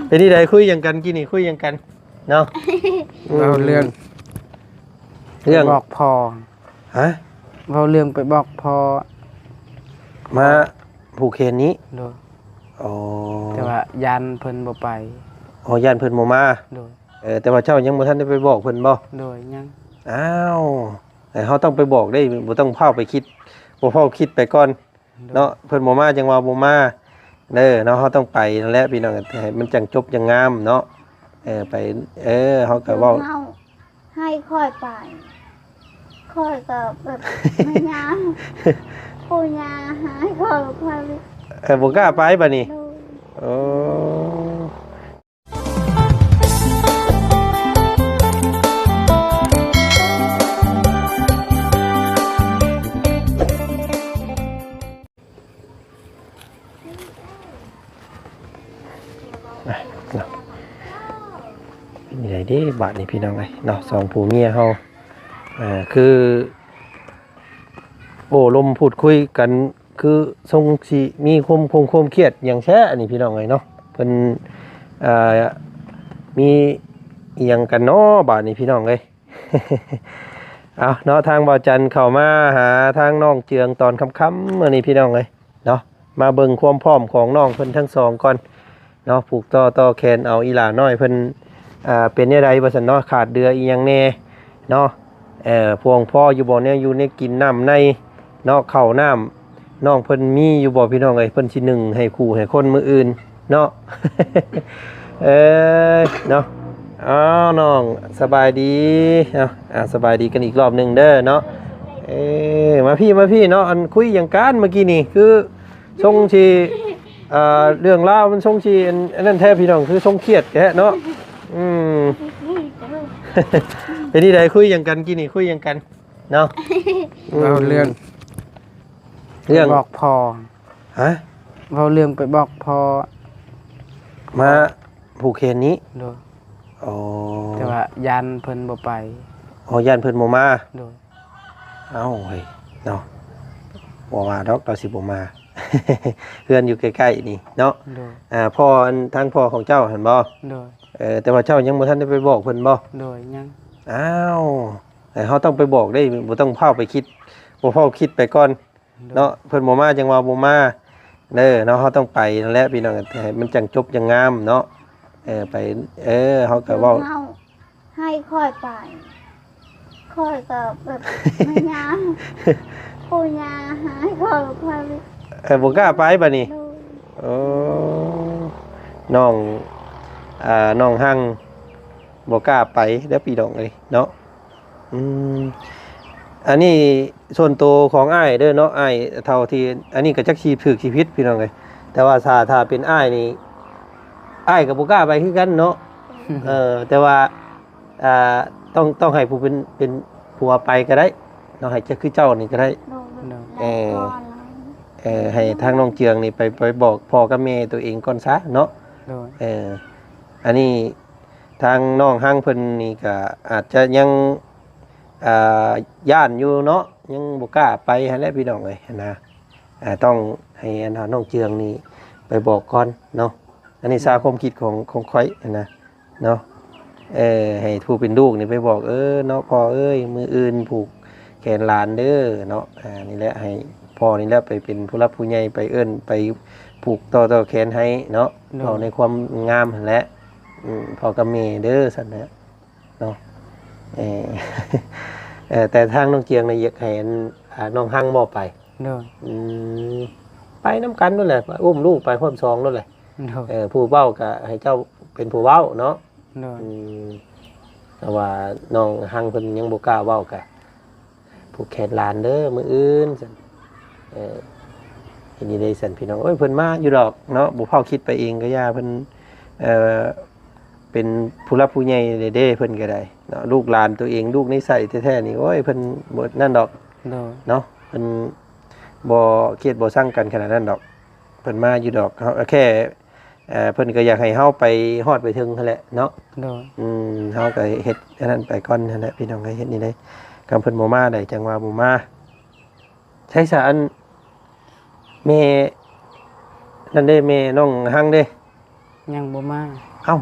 เป็นที่ใดคุยยังกันกินนี่คุยยังกันเนาะ เราเรื่องบอกพอฮะเราเรื่องไปบอกพอมาผูกเคนนี้โดยอ๋อแต่ว่ายันเพิ่นบ่ไปอ๋อย่านเพิ่นบ่มาโดยแต่ว่าเจ้ายังบ่ทันได้ไปบอกเพิ่นบ่โดยยังอ้าวแต่เฮาต้องไปบอกได้บ่ต้องเผาไปคิดบ่เผาคิดไปก่อนเนาะเพิ่นบ่มาจังว่าบ่มาเด้อเนาะเฮาต้องไปนั่นแหละพี่น้องให้มันจังจบจังงามเนาะไปเฮาก็เว้าให้ค่อยไปค่อยก็แบบไม่ยามปูยาหายค่อยบ่กล้าไปบัดนี้โอ้เป็นไงดิบาทนี่พี่น้องไงเนาะสองผัวเมียเฮาคือโอ้ลมพูดคุยกันคือทรงสิมีความเครียดอย่างแท้อันนี้พี่น้องไงเนาะเพิ่นมีอีหยังกันเนาะบาทนี้พี่น้องเอ้ย เอาเนาะทางบ่าวจันเข้ามาหาทางน้องเจืองตอนค่ำๆมื้อนี้พี่น้องเอ้ยเนาะมาเบิ่งความพร้อมของน้องเพิ่นทั้งสองก่อนเนาะผูกต่อแขนเอาอีหลาน้อยเพิ่นเป็นจังไดบ่ซั่นเนาะขาดเดืออีหยังแน่เนาะพวงพ่ออยู่บ่เนี่ยอยู่ในกินน้ำในเนาะข้าวน้ำน้องเพิ่นมีอยู่บ่พี่น้องเอ้ยเพิ่นสินึ่งให้คู่ให้คนมื้ออื่นเนาะ เนาะอ้าวน้องสบายดีสบายดีกันอีกรอบหนึงเด้อเนาะมาพี่เนาะอันคุยอย่างการเมื่อกี้นี่คือทรงสิเรื่องราวมันทรงสิอันนั้นแท้พี่น้องคือทรงเครียดแท้เนาะเป็นที่ใดคุยอย่างกันกินนี่คุยอย่างกันเนาะเราเรื่องบอกพอฮะเราเรื่องไปบอกพอมาผูกเคนนี้โดยอ๋อแต่ว่ายันเพิ่นบ่ไปอ๋อย่านเพิ่นบ่มาโดยเอ้าเฮ้ยเนาะบ่ว่าดอกเราสิบ่มา เพื่อนอยู่ใกล้ๆนี่เนาะพ่อทางพ่อของเจ้าเห็นบ่โดยแต่ว่าเจ้ายังบ่ทันได้ไปบอกเพิ่นบ่โดยยังอ้าวเฮาต้องไปบอกได้บ่ต้องเผาไปคิดบ่เผาคิดไปก่อนเนาะเพิ่นบ่มาจังว่าบ่มาเด้อเนาะเฮาต้องไปนั่นแหละพี่น้องให้มันจังจบจังงามเนาะไปเฮาก็เว้าให้ค่อยไปค่อยก็แบบไม่ยามปูยาหายค่อยบ่กล้าไปบัดนี้โอ้น้องหั่งบ่กล้าไปเด้อพี่น้องเอ้ยเนาะอันนี้ส่วนตัวของอ้ายเด้อเนาะอ้ายเท่าที่อันนี้ก็จักสิถูกสิผิดพี่น้องเอ้ยแต่ว่าถ้าเป็นอ้ายนี่อ้ายก็บ่กล้าไปคือกันเนาะแต่ว่าต้องให้ผู้เป็นผัวไปก็ได้เนาะให้จะคือเจ้านี่ก็ได้ให้ทางน้องเจืองนี่ไปบอกพ่อกับแม่ตัวเองก่อนซะเนาะอันนี้ทางน้องหั่งเพิ่นนี่ก็อาจจะยังย่านอยู่เนาะยังบ่กล้าไปหั่นแหละพี่น้องเอ้ยนะต้องให้น้องเจืองนี่ไปบอกก่อนเนาะอันนี้ความคิดของข้อยนะเนาะให้ผู้เป็นลูกนี่ไปบอกเนาะพ่อเอ้ยมืออื่นผูกแขนหลานเด้อเนาะนี่แหละให้พ่อนี่แหละไปเป็นผู้รับผู้ใหญ่ไปไปผูกต่อแขนให้เนาะเอาในความงามหั่นแหละพ่อกับแม่เด้อซั่นแหละเนาะแต่ทางน้องเจียงในอยากให้น้องหั่งบ่ไปไปน้ำกันนั่นแหละอุ้มลูกไปพร้อมซองนั่นแหละผู้เว้าก็ให้เจ้าเป็นผู้เว้าเนาะแต่ว่าน้องหั่งเพิ่นยังบ่กล้าเว้าก็ผูกแขนหลานเด้อมื้ออื่นซั่นเห็นได้ซั่นพี่น้องเพิ่นมาอยู่ดอกเนาะบ่เผาคิดไปเองก็ย่าเพิ่นเป็นผู้รับผู้ใหญ่เด้เพิ่นก็ได้เนาะลูกหลานตัวเองลูกนิสัยแท้ๆนี่โอ้ยเพิ่นบ่นั่นดอกเนาะเพิ่นบ่เครียดบ่สั่งกันขนาดนั้นดอกเพิ่นมาอยู่ดอกเฮาแค่เพิ่นก็อยากให้เฮาไปฮอดไปถึงนั่นแหละเนาะเฮาก็เฮ็ดอันนั้นไปก่อนนั่นแหละพี่น้องก็เฮ็ดนี่ได้คำเพิ่นบ่มาได้จังว่าบ่มาใช้สารแม่นั่นเด้แม่น้องหั่งเด้ ยังบ่มา เอ้า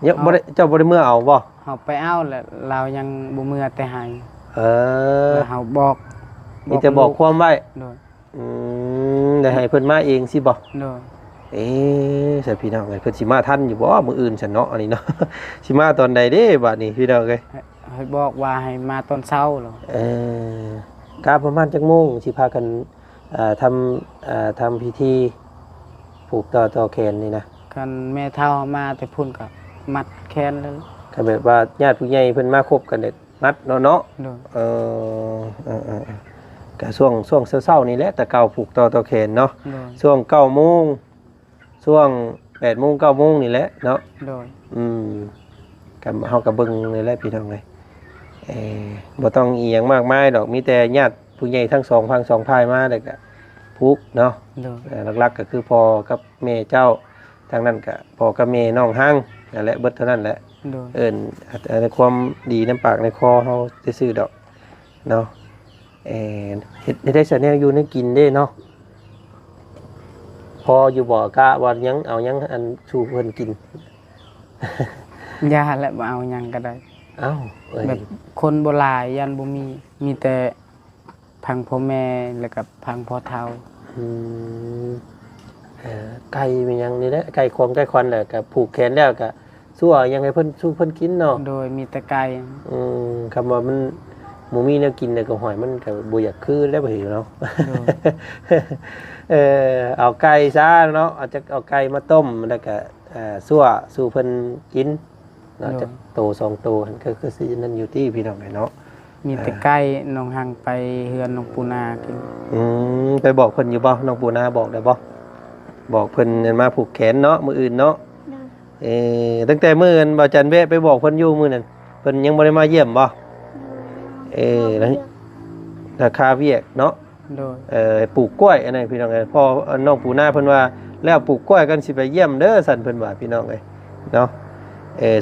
เนี่ยบ่ได้เจ้าบ่ได้เมื่อเอาบ่ เฮาไปเอาแล้วเรายังบ่เมื่อแต่ให้ เออ เฮาบอก มีแต่บอกความไว้ โดย ได้ให้เพิ่นมาเองสิบ่ โดย เอ๊ะใช่พี่น้องเอ้ยเพิ่นสิมาทันอยู่บ่มื้ออื่นฉันเนาะอันนี้เนาะ สิมาตอนใดเด้บัดนี้พี่น้องเอ้ย ให้บอกว่าให้มาตอนเช้าเหรอ กาประมาณจักโมงสิพากันทำพิธีผูกต่อแขนนี่นะ กันแม่เฒ่ามาแต่พุ่นก็มัดแขนแล้ว ก็แบบว่าญาติผู้ใหญ่เพิ่นมาคบกันเด็กนัดเนาะ โดย ก็ช่วงเช้าๆนี่แหละแต่เก่าผูกต่อแขนเนาะ โดย ช่วง9โมงช่วง8โมง9โมงนี่แหละเนาะ โดย กับเฮากับเบิ่งนี่แหละพี่น้องเอ้ยบ่ต้องอีหยังมากมายดอกมีแต่ญาติผู้ใหญ่ทั้งสองฝั่งสองพายมาแล้วก็ผูกเนาะ โดย หลักๆก็คือพ่อกับแม่เจ้าทางนั้นก็พ่อกับแม่น้องห้างนั่นแหละเบิดเท่านั้นแหละ โดย เอิ้นในความดีน้ำปากในคอเฮาซื่อๆดอกเนาะเฮ็ดได้ซะแนวอยู่ในกินเด้เนาะพออยู่บ่กะว่ายังเอายังอันสู่เพิ่นกิน ยาและบ่เอาหยังก็ได้ เอ้าเอ้ย แบบคนโบราณยันบ่มีแต่พังพ่อแม่แล้วกับพังพ่อเฒ่า อืมไก่เป็นหยังนี่แหละไก่ควงไก่ควันแหละก็ผูกแขนแล้วก็สู้เอายังให้เพิ่นสู้เพิ่นกินเนาะ โดยมีแต่ไก่ คำว่ามันหมูมีแนวกินเนี่ยก็หอยมันก็บ่อยากคือแล้วบ่หิวเนาะ โดย เอาไก่ซะเนาะเอาไก่มาต้มแล้วก็ซั่วสู่เพิ่นกินเนาะจะโต2โตหั่นก็คือสินั่นอยู่ที่พี่น้องไอ้เนาะ มีแต่ไก่น้องหังไปเฮือนน้องปูนากิน ไปบอกเพิ่นอยู่บ่น้องปูนาบอกได้บ่บอกเพิ่นมาผูกแขนเนาะมื้ออื่นเนาะ โดย ตั้งแต่มื้อนั้นบ่จันแวะไปบอกเพิ่นอยู่มื้อนั้นเพิ่นยังบ่ได้มาเยี่ยมบ่ แล้วราคาเวียกเนาะ โดย ปลูกกล้วยอันนั้นพี่น้องเอ้ยพอน้องปู่นาเพิ่นว่าแล้วปลูกกล้วยกันสิไปเยี่ยมเด้อสั่นเพิ่นว่าพี่น้องเอ้ยเนาะ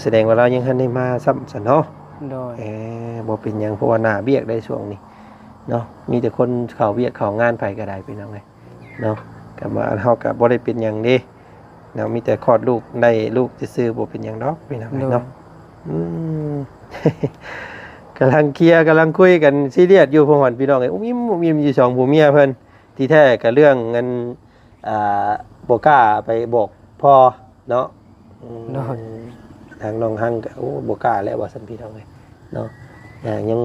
แสดงว่าเรายังทันได้มาซ้ำสั่นเนาะ โดย บ่เป็นหยังเพราะว่าหน้าเบียกได้ช่วงนี้เนาะมีแต่คนเข้าเวียกเข้างานไผก็ได้พี่น้องเอ้ยเนาะก็ว่าเฮาก็บ่ได้เป็นหยังเด้เนาะมีแต่คลอดลูกได้ลูกซื่อๆบ่เป็นหยังดอกพี่น้องเอ้ยเนาะกำลังเคลียร์กำลังคุยกันซีเรียสอยู่พอหอนพี่น้องไอ้อุ้มอิ่มอยู่สองผัวเมียเพิ่นที่แท้กับเรื่องเงินบ่กล้าไปบอกพ่อเนาะทางน้องหังก็โอ้บ่กล้าแล้วว่าซั่นพี่น้องเอ้ยเนาะยัง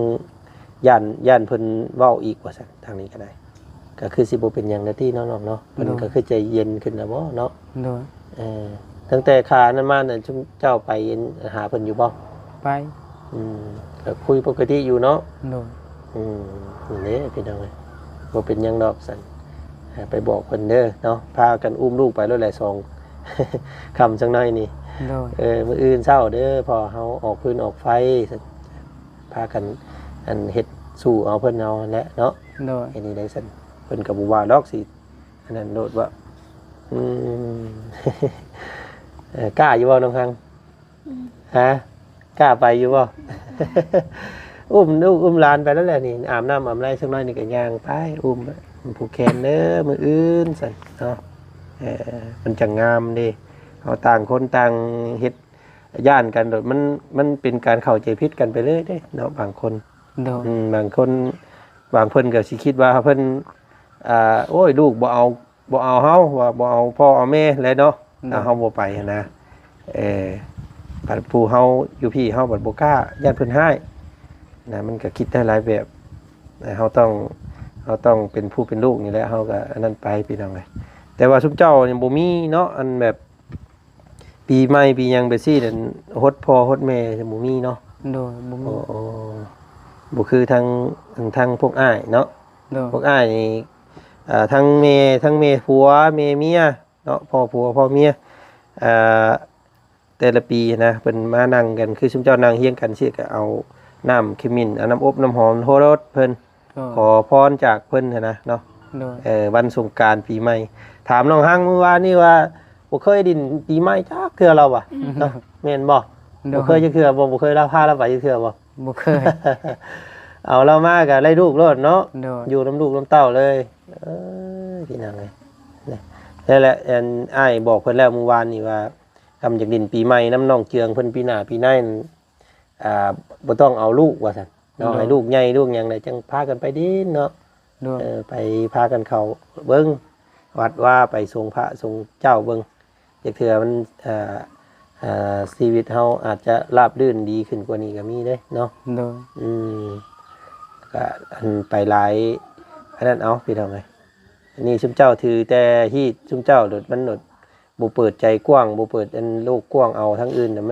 ย่านเพิ่นเว้าอีกว่าซั่นทางนี้ก็ได้ก็คือสิบ่เป็นหยังนาที่น้องๆเนาะเพิ่นก็คือใจเย็นขึ้นแล้วบ่เนาะ โดย ตั้งแต่ขานั้นมาน่ะชุมเจ้าไปหาเพิ่นอยู่บ่ ไป ก็คุยปกติอยู่เนาะ โดย นี่พี่น้องเลยบ่เป็นหยังดอกสันไปบอกเพิ่นเด้อเนาะพากันอุ้มลูกไปรถหลายซอง คำจังน้อยนี่ โดย มื้ออื่นเช้าเด้อพอเฮาออกพื้นออกไฟพากันอันเฮ็ดสู่เอาเพิ่นเอาแหละเนาะ โดย อันนี้ได้ซั่นเพิ่นก็บ่ว่าดอกสิอันนั้นโดดว่ากล้าอยู่บ่น้องคังฮะกล้าไปอยู่บ่ อุ้มหลานไปแล้วแหละนี่อาบน้ำอาบไรสักหน่อยนี่ก็ย่างไปอุ้มผูกแขนเด้อมืออื่นสั่นเนาะมันจังงามดิเอาต่างคนต่างเฮ็ดย่านกันโดดมันเป็นการเข้าใจผิดกันไปเลยเด้เนาะบางคน โดย บางคนบางเพิ่นก็สิคิดว่าเพิ่นโอ้ยลูกบ่เอาเฮาว่าบ่เอาพ่อเอาแม่แล้วเนาะถ้าเฮาบ่ไปนะบัดผู้เฮาอยู่พี่เฮาบัดบ่กล้าย่านเพิ่นให้นะมันก็คิดได้หลายแบบเฮาต้องเป็นผู้เป็นลูกนี่แหละเฮาก็อันนั้นไปพี่น้องเอ้ยแต่ว่าซุมเจ้านี่บ่มีเนาะอันแบบปีใหม่ปีหยังไปซี่นั่นฮดพ่อฮดแม่จะบ่มีเนาะ โดยบ่มี บ่คือทางพวกอ้ายเนาะ โดย พวกอ้ายนี่ทั้งแม่ผัวแม่เมียเนาะพ่อผัวพ่อเมียแต่ละปีนะเพิ่นมานั่งกันคือซุมเจ้านั่งเฮียงกันสิก็เอาน้ำขมิ้นเอาน้ำอบน้ำหอมโหรสเพิ่นขอพรจากเพิ่นนะเนาะ โดย วันสงกรานต์ปีใหม่ถามน้องฮังเมื่อวานนี่ว่าบ่เคยดินปีใหม่จักเทื่อเราอะเนาะแม่นบ่บ่เคยจักเทื่อบ่เคยเราพาเราไปจักเทื่อบ่ บ่เคย เอาเรามาก็ไล่ลูกรถเนาะ โดย อยู่น้ำลูกน้ำเต้าเลยพี่นางเลยนี่แหละอ้ายบอกเพิ่นแล้วเมื่อวานนี่ว่า ทำจากดินปีใหม่น้ำน้องเจืองเพิ่นปีหน้าปีหน้าบ่ต้องเอาลูกว่าซั่นเนาะให้ลูกใหญ่ลูกหยังได้จังพากันไปดินเนาะ โดย ไปพากันเข้าเบิ่งวัดว่าไปทรงพระทรงเจ้าเบิ่งจักเทื่อมันชีวิตเฮาอาจจะราบรื่นดีขึ้นกว่านี้ก็มีเด้เนาะ โดย ก็อันไปหลายอันนั้นเอาพี่น้องเอ้ยอันนี้ชุมเจ้าถือแต่ที่ชุมเจ้าโดดมันโดดบ่เปิดใจกว้างบ่เปิดอันโลกกว้างเอาทั้งอื่นน่ะ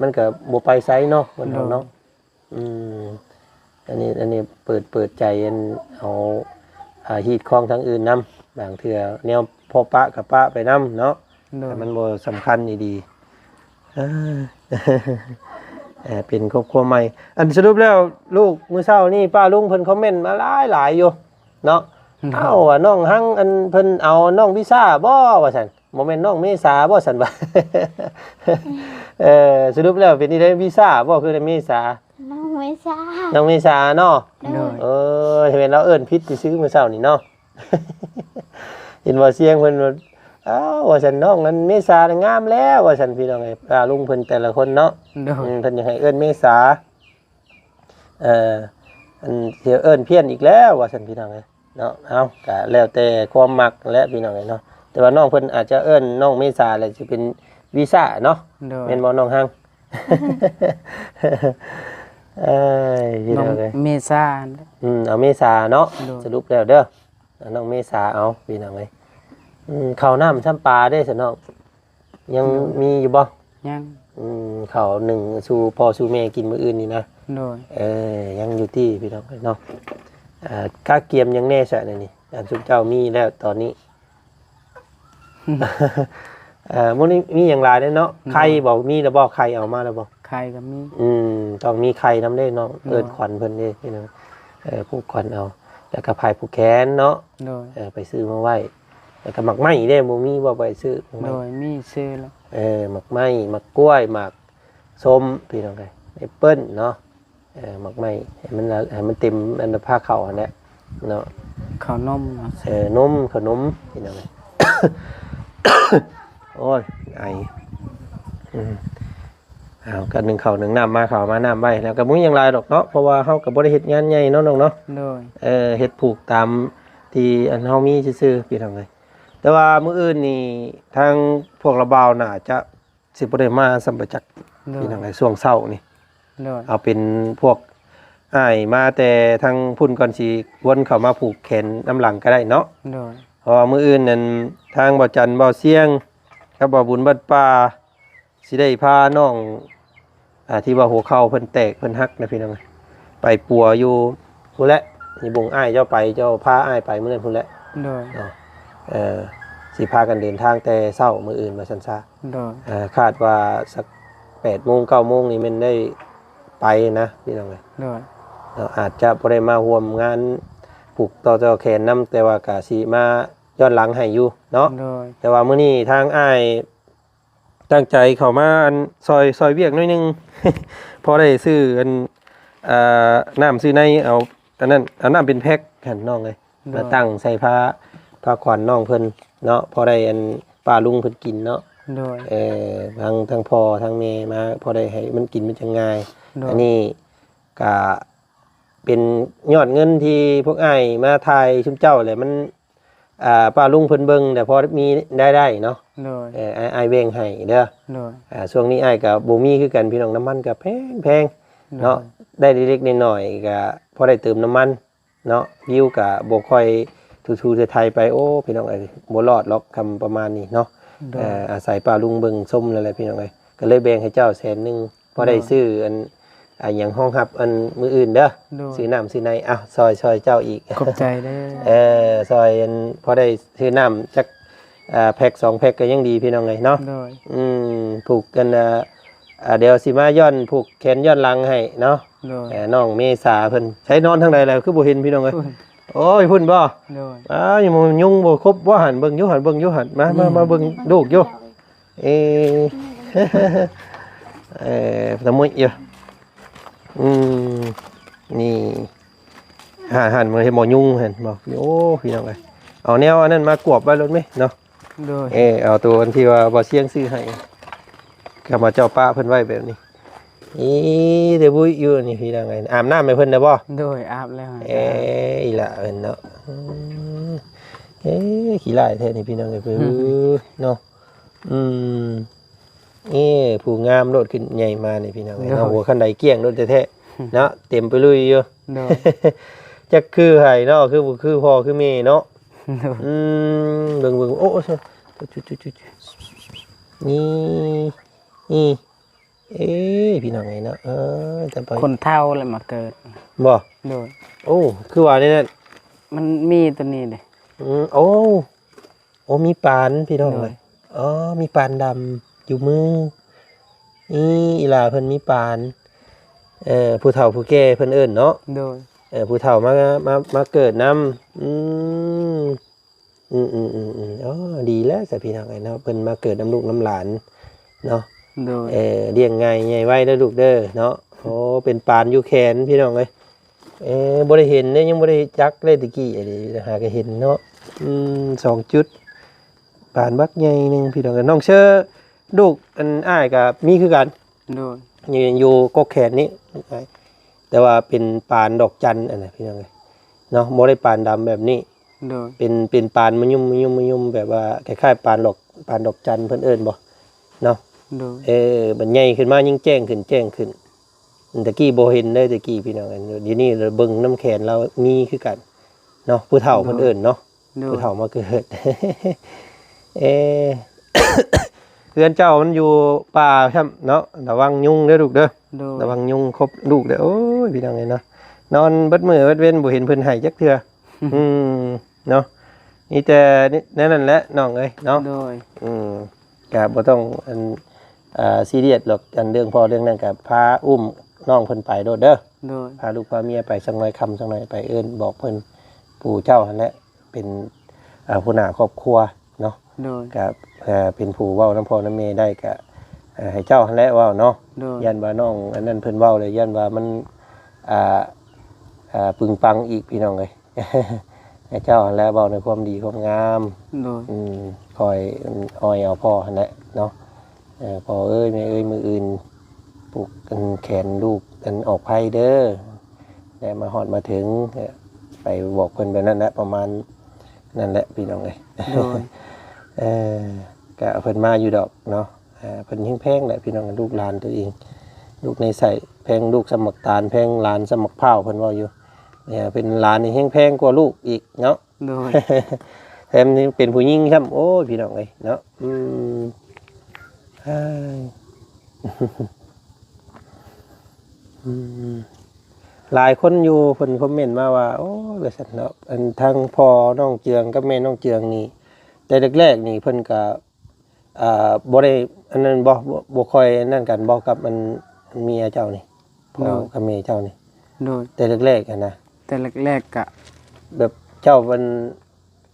มันก็บ่ไปไสเนาะมันเนาะอันนี้เปิดใจอันเอาฮีดคองทั้งอื่นนำบางเทื่อแนวพอปะกับปะไปนำเนาะ โดย แต่มันบ่สำคัญดีเป็นครอบครัวใหม่อันสรุปแล้วลูกมื้อเช้านี่ป้าลุงเพิ่นคอมเมนต์มาหลายอยู่เนาะเอ้าว่าน้องหังอันเพิ่นเอาน้องวิซ่าบ่ว่าซั่นบ่แม่นน้องเมษาบ่ซั่นว่า สรุปแล้วเป็นนี่ได้วิซ่าบ่คือได้เมษา น้องไม่ทราบ น้องเมษาเนาะ โดย เห็นเราเอิ้นผิดซื้อมื้อเช้านี่เนาะ เห็นว่าเสียงเพิ่นว่าอ้าวว่าซั่นน้องนั้นเมษาน่ะงามแล้วว่าซั่นพี่น้องไอ้ป้าลุงเพิ่นแต่ละคนเนาะ โดย เพิ่นอยากให้เอิ้นเมษาอันเสียเอิ้นเพี้ยนอีกแล้วว่าซั่นพี่น้องเอ้ยเนาะเอาก็แล้วแต่ความมักและพี่น้องเอ้ยเนาะแต่ว่าน้องเพิ่นอาจจะเอิ้นน้องเมษาแล้วสิเป็นวีซ่าเนาะ โดย แม่นบ่น้องฮัง พี่ น้ น้ อ อง งเอ้ย เมษา เอาเมษาเนาะ โดย สรุปแล้วเด้อน้องเมษาเอาพี่น้องเอ้ยข้าวน้ำซ้ำปลาได้ซะน้องยังมีอยู่บ่ ยัง ข้าวหนึ่งสู่พ่อสู่แม่กินมื้ออื่นนี่นะ โดย ยังอยู่ที่พี่น้องเนาะค่าเกียมยังแน่ใช่นี่อันสุเจ้ามีแล้วตอนนี้ มื้อนี้มีอย่างไรเนาะไข่บอกมีแล้วบอกไข่เอามาแล้วบอก ใครก็มี ต้องมีไข่นำได้เนาะ เนาะ เอิ้นขวัญเพิ่นเด้พี่น้องผู้ขวัญเอาแล้วก็พายผู้แขนเนาะ โดย ไปซื้อมาไว้แล้วก็หมักไม้เด้บ่มีบ่ไปซื้อหมักไม้ โดยมีซื้อแล้ว หมักไม้หมักกล้วยหมักส้มพี่น้องไงแอปเปิ้ลเนาะหมักไม้ให้มันเต็มอันผ้าเข่าอันเนี้ยเนาะ ข้าวนม นมขนมพี่น้องไง โอ้ยไอเอากันหนึ่งเข่าหนึ่งน้ำมาเข่ามาน้ำไว้แล้วก็มุ้งยังไรดอกเนาะเพราะว่าเฮากับบริเฮ็ดงานใหญ่เนาะน้องเนาะ โดย เฮ็ดผูกตามที่อันเฮามีซื่อๆพี่น้องไงแต่ว่ามื้ออื่นนี่ทางพวกระบาวน่าจะสิบ่ได้มาสัมปจักษ์ โดย พี่น้องไงช่วงเช้านี่ โดย เอาเป็นพวกอ้ายมาแต่ทางพุ่นก่อนสิวนเข้ามาผูกแขนน้ำหลังก็ได้เนาะ โดย เพราะว่ามื้ออื่นนั่นทางบ่จันทร์บ่เสียงกับบ่บุญบัดป่าสิได้พาน้องที่ว่าหัวเข่าเพิ่นแตกเพิ่นหักนะพี่น้องไปปัวอยู่พุ่นแหละนี่บงอ้ายเจ้าไปเจ้าพาอ้ายไปมื้อนั้นพุ่นแหละ โดย เนาะสิพากันเดินทางแต่เช้ามื้ออื่นว่าซั่นซะ โดย คาดว่าสัก8โมง9โมงนี่มันได้ไปนะพี่น้องเอ้ย โดย อาจจะบ่ได้มาร่วมงานผูกต่อเจ้าแขนนำแต่ว่ากะสิมาย้อนหลังให้อยู่เนาะ โดย แต่ว่ามื้อนี้ทางอ้ายตั้งใจเข้ามาอันซอยเวียกหน่อยหนึง พอได้ซื้ออันน้ำซื้อในเอาอันนั้นเอาน้ำเป็นแพ็คหั่นน้องเลยมาตั้งใส่ผ้าขวัญน้องเพิ่นเนาะพอได้อันป้าลุงเพิ่นกินเนาะ โดย ทั้งพ่อทั้งแม่มาพอได้ให้มันกินมันจะง่าย โดย อันนี้ก็เป็นยอดเงินที่พวกอ้ายมาทายชุมเจ้าแหละมันป้าลุงเพิ่นเบิ่งแต่พอมีได้เนาะ โดย อ้ายแบ่งให้เด้อ โดย ช่วงนี้อ้ายก็บ่มีคือกันพี่น้องน้ำมันก็แพงเนาะได้เล็กๆน้อยๆก็พอได้เติมน้ำมันเนาะวิวก็บ่ค่อยทูๆไทยๆไปโอ้พี่น้องเอ้ยบ่รอดหรอกคำประมาณนี้เนาะ โดย อาศัยป้าลุงเบิ่งส้มนั่นแหละพี่น้องเอ้ยก็เลยแบ่งให้เจ้า100,000พอได้ซื้ออันอย่างห้องรับอันมื้ออื่นเด้อ โดย ซื้อน้ำซื้อในซอยเจ้าอีก ขอบใจเด้อ ซอยอันพอได้ซื้อน้ำจักแพ็ค2แพ็คก็ยังดีพี่น้องเอ้ยเนาะ โดย ผูกกันเดี๋ยวสิมาย้อนผูกแขนย้อนหลังให้เนาะ โดย น้องเมษาเพิ่นใช้นอนทางใดแล้วคือบ่เห็นพี่น้องเอ้ย อุ้ย โอ้ยพุ่นบ่ โดย อยู่มันยุ่งบ่ครบบ่หันเบิ่งอยู่หันเบิ่งอยู่หันมาเบิ่งลูกอยู่เอ ตะมุยอยู่นี่หันมาเห็นบ่ยุ่งหันบ่โอ้พี่น้องเอ้ยเอาแนวอันนั้นมากวบไว้รถมั้ยเนาะ โดย เอาตัวอันที่ว่าบ่เสียงซื้อให้ ก็มาเจ้าป้าเพิ่นไว้แบบนี้อีเดี๋ยวบุ้ยอยู่นี่พี่น้องไงอาบน้ำให้เพิ่นได้บ่ โดยอาบแล้ว อีหละเพิ่นเนาะขี้ลายแท้นี่พี่น้องเอ้ยเนาะผู้งามโลดขึ้นใหญ่มานี่พี่น้องเอ้ยเนาะหัวคันใดเกี้ยงโลดแท้ๆเนาะเต็มไปลุยอยู่ โดย จักคือไห้เนาะคือพ่อคือแม่เนาะ โดย เบิ่งโอ้จุนี่พี่น้องไงเนาะแต่ไป คนเฒ่าแล้วมาเกิด บ่ โดย โอ้คือว่านี่นั่น มันมีตัวนี้เด้ โอ้มีปานพี่น้องเลยอ๋อมีปานดำอยู่มือนี่อีหลาเพิ่นมีปานผู้เฒ่าผู้แก่เพิ่นเอิ้นเนาะ โดย ผู้เฒ่ามาเกิดนำอ๋อดีแล้วสิพี่น้องไงเนาะเพิ่นมาเกิดน้ำลูกน้ำหลานเนาะ โดย เลี้ยงง่ายใหญ่ไว้เด้อลูกเด้อเนาะโอ้เป็นปานอยู่แขนพี่น้องเอ้ยบ่ได้เห็นเนี่ยยังบ่ได้จักเลยตะกี้อันนี้หาก็เห็นเนาะ2 จุดปานบักใหญ่หนึงพี่น้องเอ้ยน้องเชื่อลูกอันอ้ายก็มีคือกัน โดย อยู่กกแขนนี้แต่ว่าเป็นปานดอกจันอันน่ะพี่น้องเอ้ยเนาะบ่ได้ปานดำแบบนี้ โดย เป็นปานมะยุ่มแบบว่าคล้ายๆปานดอกจันเพิ่นเอิ้นบ่เนาะ โดย มันใหญ่ขึ้นมายิ่งแจ้งขึ้นตะกี้บ่เห็นเลยตะกี้พี่น้องอันเดี๋ยวนี้เราเบิ่งน้ำแขนเรามีคือกันเนาะผู้เฒ่าเพิ่นเอิ้นเนาะ โดย ผู้เฒ่ามาเกิด เพื่อนเจ้ามันอยู่ป่าใช่เนาะระวังยุงเด้อลูกเด้อ โดย ระวังยุงครบลูกเด้อโอ้ยพี่น้องเอ้ยเนาะนอนเบิดมื้อเบิดเว้นบ่เห็นเพิ่นให้จักเทื่อเนาะนี่แต่นั่นแหละน้องเอ้ยเนาะ โดย ก็บ่ต้องซีเรียสหรอกอันเรื่องพ่อเรื่องนั้นก็พาอุ้มน้องเพิ่นไปโดดเด้อ โดย พาลูกพาเมียไปสักหน่อยค่ำสักหน่อยไปเอิ้นบอกเพิ่นปู่เจ้าหั่นแหละเป็นผู้หน้าครอบครัวเนาะ โดย ก็เป็นผู้เว้านำพ่อนำแม่ได้ก็ให้เจ้าหั่นแหละเว้าเนาะ โดย ยันว่าน้องอันนั้นเพิ่นเว้าเลยยันว่ามันปึงปังอีกพี่น้องเอ้ย ให้เจ้าหั่นแหละเว้าในความดีความงาม โดย คอยอ้อยเอาพ่อหั่นแหละเนาะพ่อเอ้ยแม่เอ้ยมืออื่นปลูกกันแขนลูกกันออกไผ่เด้อแต่มาหอดมาถึงไปบอกเพิ่นแบบนั้นแหละประมาณนั่นแหละพี่น้องเอ้ย โดย ก็เพิ่นมาอยู่ดอกเนาะเพิ่นแพงๆแหละพี่น้องลูกหลานตัวเองลูกในใส่แพงลูกสมักตาลแพงหลานสมักเผาเพิ่นว่าอยู่เนี่ยเป็นหลานนี่แพงกว่าลูกอีกเนาะ โดย แถมนี่เป็นผู้หญิงครับโอ้ยพี่น้องเอ้ยเนาะอ้ายหลายคนอยู่เพิ่นคอมเมนต์มาว่าโอ้ยว่าซั่นเนาะอันทั้งพ่อน้องเจืองกับแม่น้องเจืองนี่แต่แรกๆนี่เพิ่นก็บ่ได้อันนั้นบ่ค่อยนั่นกันบ่กับมันเมียเจ้านี่พ่อกับแม่เจ้านี่ โดย แต่แรกๆอะนะ แต่แรกๆกะ แบบเจ้ามัน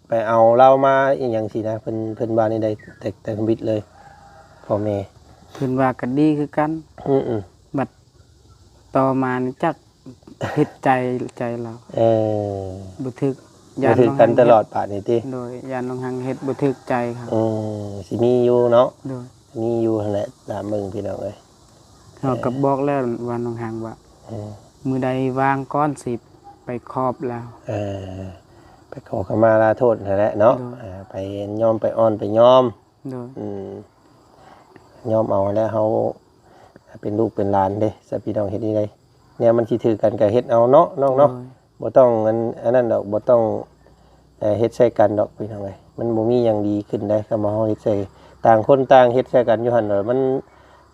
ไปเอาเรามาอีหยังสินะเพิ่นว่านี่ได้แต่ทวิตเลยพ่อแม่ เพิ่นว่าก็ดีคือกัน บัดต่อมานี่จักเฮ็ดใจเรา บ่ถึก บ่ถือกันตลอดป่านนี้ติ โดยยานน้องหังเฮ็ดบ่ถึกใจครับ สิมีอยู่เนาะ โดย มีอยู่หั่นแหละตามมึงพี่น้องเอ้ย เฮาก็บอกแล้วว่าน้องหังว่ามื้อใดว่างก่อนสิไปครอบแล้ว ไปขอขมาลาโทษนั่นแหละเนาะไปยอมไปอ้อนไปยอม โดย ยอมเอาแล้วเฮาเป็นลูกเป็นหลานเด้ซะพี่น้องเฮ็ดนี่ได้เนี่ยมันสิถือกันก็เฮ็ดเอาเนาะน้องเนาะบ่ต้องอันนั้นดอกบ่ต้องเฮ็ดใส่กันดอกพี่น้องเอ้ยมันบ่มีหยังดีขึ้นได้คำว่าเฮาเฮ็ดใส่ต่างคนต่างเฮ็ดใส่กันอยู่หั่นน่ะมัน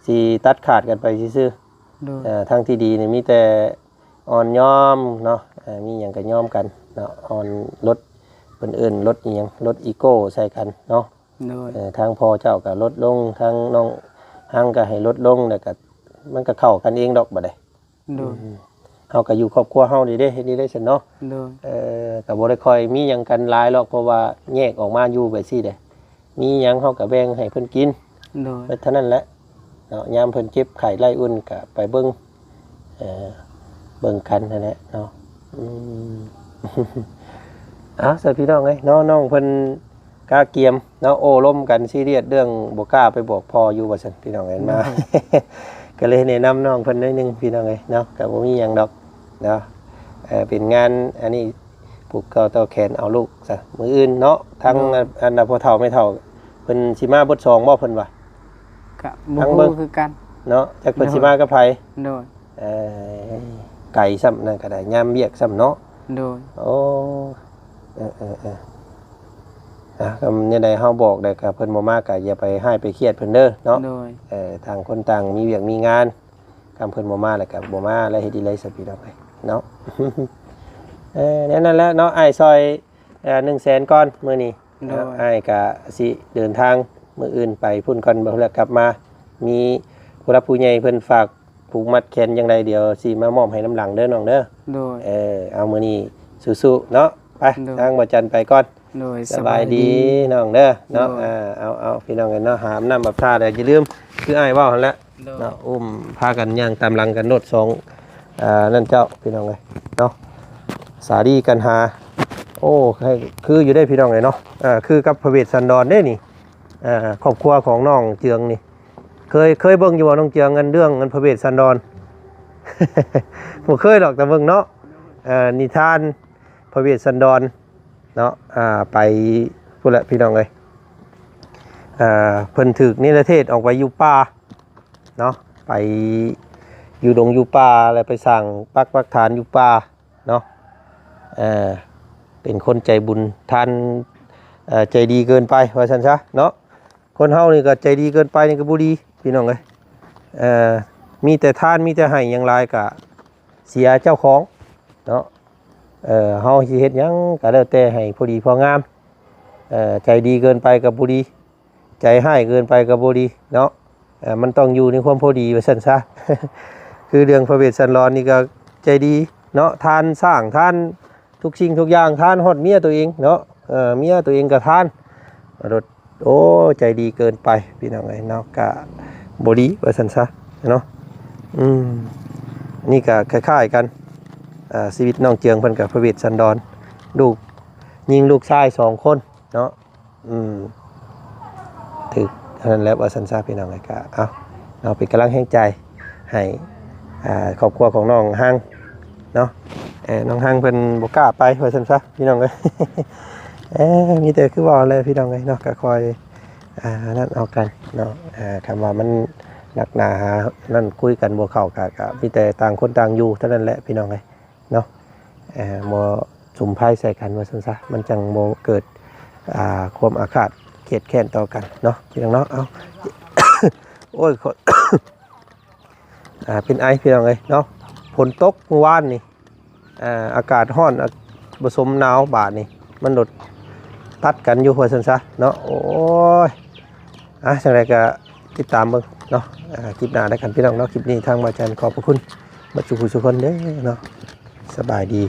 สิตัดขาดกันไปซื่อ โดย ทางที่ดีนี่มีแต่อ่อนยอมเนาะมีหยังก็ยอมกันเนาะอ่อนลดเพิ่นเอิ้นลดอีหยังลดอีโก้ใส่กันเนาะ โดย ทางพ่อเจ้าก็ลดลงทางน้องหังก็ให้ลดลงแล้วก็มันก็เข้ากันเองดอกบัดนี้ โดย เฮาก็อยู่ครอบครัวเฮานี่เด้เฮ็ดนี่ได้ซั่นเนาะ โดย ก็บ่ได้ค่อยมีหยังกันหลายหรอกเพราะว่าแยกออกมาอยู่แบบซี่เด้มีหยังเฮาก็แบ่งให้เพิ่นกิน โดย เท่านั้นแหละเนาะยามเพิ่นเจ็บไข้ไข้อุ่นก็ไปเบิ่งเบิ่งกันนั่นแหละเนาะ สัตว์พี่น้องเอ้ยน้องเพิ่น กล้าเกียมเนาะโอ้ล้มกันซีเรียสเรื่องบ่กล้าไปบอกพ่ออยู่ว่าซั่นพี่น้องเห็นมา ก็เลยแนะนำน้องเพิ่นหน่อยนึงพี่น้องเอ้ยเนาะก็บ่มีหยังดอกเนาะเป็นงานอันนี้ผูกเก่าต่อแขนเอาลูกซะมื้ออื่นเนาะทั้งอันน่ะพ่อเฒ่าแม่เฒ่าเพิ่นสิมาเบิด2บ่เพิ่นว่า ก็บ่ฮู้คือกัน เนาะจักเพิ่นสิมากับไผ โดย ไก่ซ้ำนั่นก็ได้ยามเวียกซ้ำเนาะ โดย โอ้ก็เนี่ยได้เฮาบอกได้ก็เพิ่นบ่มาก็อย่าไปให้ไปเครียดเพิ่นเด้อเนาะ โดย ต่างคนต่างมีเวียกมีงานคำเพิ่นบ่มาแล้วก็บ่มาแล้วเฮ็ดดีเลยสักพี่น้องเนาะ นั่นแหละเนาะอ้ายซอย100,000ก่อนมื้อนี้อ้ายก็สิเดินทางมื้ออื่นไปพุ่นก่อนบ่แล้วกลับมามีผู้รับผู้ใหญ่เพิ่นฝากผูกมัดแขนจังไดเดี๋ยวสิมามอบให้น้ำหลังเด้อน้องเด้อ โดย เอามื้อนี้สู้ๆเนาะไปทางบ่จันไปก่อน โดย สบายดีน้องเด้อเนาะเอาพี่น้องกันเนาะหามน้ำแบบท่าแต่อย่าลืมคืออ้ายว่าหั่นแหละเนาะอุ้มพากันย่างตามหลังกันโนด2นั่นเจ้าพี่น้องเลยเนาะสาดีกันหาโอ้คืออยู่ได้พี่น้องเลยเนาะคือกับพระเวทสันดรได้นี่ครอบครัวของน้องเจืองนี่เคยเบิ่งอยู่ว่าน้องเจืองเงินเรื่องเงินพระเวทสันดร บ่เคยหรอกแต่เบิ่งเนาะนิทานพระเวทสันดรเนาะไปพูดละพี่น้องเลยเพิ่นถึกนิรเทศออกไปอยู่ป่าเนาะไปอยู่ดงอยู่ป่าอะไรไปสั่งปักฐานอยู่ป่าเนาะเป็นคนใจบุญทานใจดีเกินไปว่าซั่นซะเนาะคนเฮานี่ก็ใจดีเกินไปนี่ก็บ่ดีพี่น้องเลยมีแต่ทานมีแต่ให้อย่างไรก็เสียเจ้าของเนาะเฮาสิเฮ็ดหยังก็แล้วแต่ให้พอดีพองามใจดีเกินไปก็บ่ดีใจให้เกินไปก็บ่ดีเนาะมันต้องอยู่ในความพอดีว่าซั่นซะ คือเรื่องพระเวสสันดรนี่ก็ใจดีเนาะทานสร้างทานทุกสิ่งทุกอย่างทานฮอดเมียตัวเองเนาะเมียตัวเองก็ทานรถโอ้ใจดีเกินไปพี่น้องเอ้ยเนาะก็บ่ดีว่าซั่นซะเนาะนี่ก็คล้ายๆกันชีวิตน้องเจืองเพิ่นกับพระเวทสันดรลูกยิงลูกชาย2คนเนาะถึกนั่นแหละว่าสันซาพี่น้องไอ้กะเอาเป็นกำลังแห่งใจให้ครอบครัวของน้องฮังเนาะน้องฮังเพิ่นบ่กล้าไปว่าสันซาพี่น้องเอ้ย มีแต่คือว่าเลยพี่น้องเอ้ยเนาะก็คอยนั่นเอากันเนาะคำว่ามันหนักหนานั่นคุยกันบ่เข้าก็มีแต่ต่างคนต่างอยู่เท่านั้นแหละพี่น้องเอ้ยเนาะบ่สุมไพ่ใส่กันว่าซั่นซะมันจังบ่เกิดความอาฆาตเกลียดแค้นต่อกันเนาะพี่น้องเนาะเอา โอ้ย เป็นไอพี่น้องเอ้ยเนาะฝนตกเมื่อวานนี่อากาศร้อนผสมหนาวบาดนี่มันลดตัดกันอยู่ว่าซั่นซะเนาะโอ้ยจังไดก็ติดตามเบิ่งเนาะคลิปหน้าได้กันพี่น้องเนาะคลิปนี้ทางมาจันขอบพระคุณบัดจุกุทุกคนเด้อเนาะสบายดี